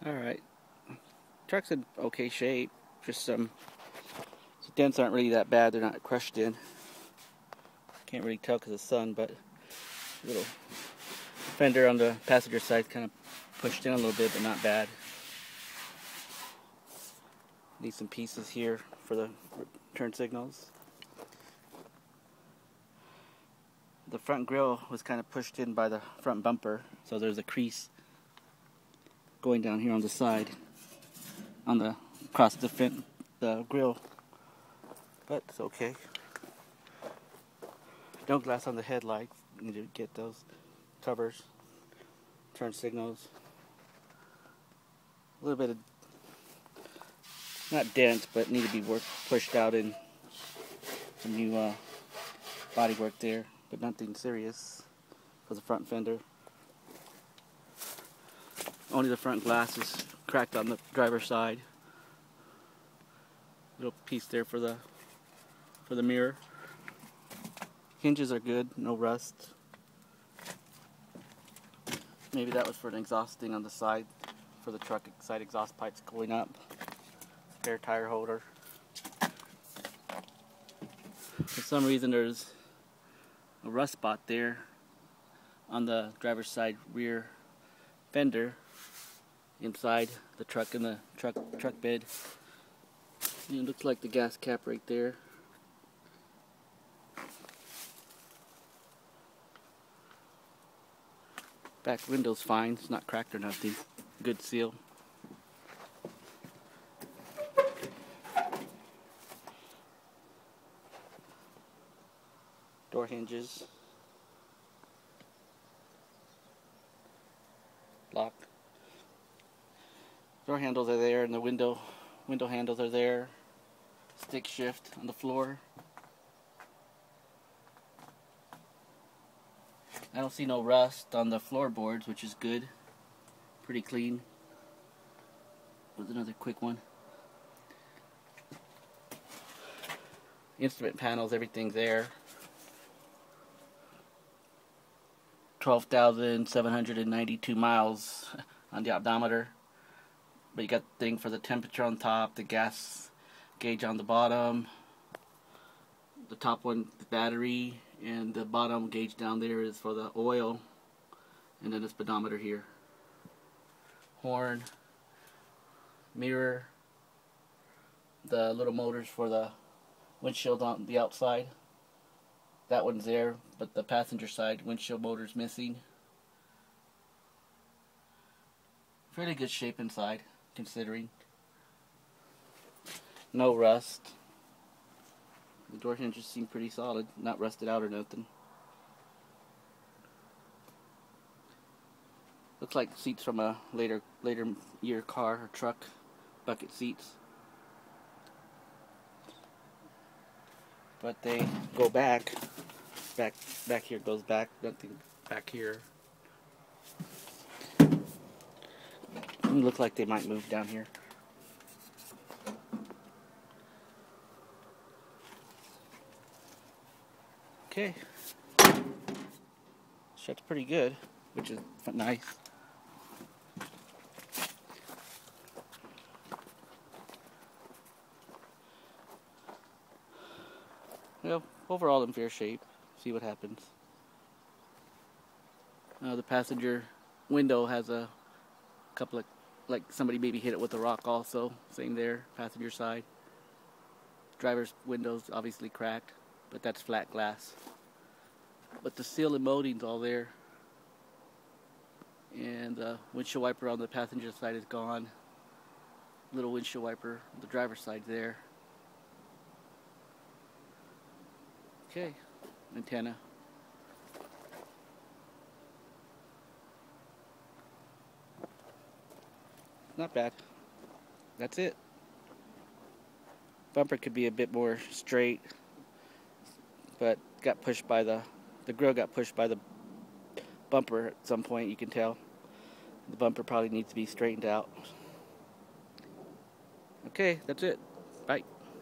Alright, truck's in okay shape, just some dents aren't really that bad, they're not crushed in. Can't really tell because of the sun, but little fender on the passenger side kind of pushed in a little bit, but not bad. Need some pieces here for the turn signals. The front grille was kind of pushed in by the front bumper, so there's a crease going down here on the side, on the across the grille, but it's okay. No glass on the headlights. Need to get those covers, turn signals. A little bit of not dents, but need to be pushed out in some new body work there, but nothing serious for the front fender. Only the front glass is cracked on the driver's side. Little piece there for the mirror. Hinges are good, no rust. Maybe that was for an exhaust thing on the side, for the truck side exhaust pipes going up. Spare tire holder. For some reason there's a rust spot there on the driver's side rear fender inside the truck, in the truck bed. And it looks like the gas cap right there. Back window's fine, it's not cracked or nothing. Good seal. Door hinges. Lock. Door handles are there, and the window handles are there. Stick shift on the floor. I don't see no rust on the floorboards, which is good. Pretty clean. Was another quick one. Instrument panels, everything's there. 12,792 miles on the odometer. But you got the thing for the temperature on top, the gas gauge on the bottom, the top one, the battery, and the bottom gauge down there is for the oil, and then the speedometer here. Horn, mirror, the little motors for the windshield on the outside. That one's there, but the passenger side windshield motor's missing. Fairly good shape inside, considering. No rust. The door hinges seem pretty solid, not rusted out or nothing. Looks like seats from a later year car or truck, bucket seats. But they go back here goes back, nothing back here. Look like they might move down here. Okay, shuts pretty good, which is nice. Well, overall in fair shape. See what happens. The passenger window has a couple of, like somebody maybe hit it with a rock also. Same there, passenger side. Driver's window's obviously cracked, but that's flat glass. But the seal and molding's all there. And the windshield wiper on the passenger side is gone. Little windshield wiper on the driver's side there. Okay, antenna. Not bad. That's it. Bumper could be a bit more straight, but got pushed by the grill got pushed by the bumper at some point, you can tell. The bumper probably needs to be straightened out. Okay, that's it.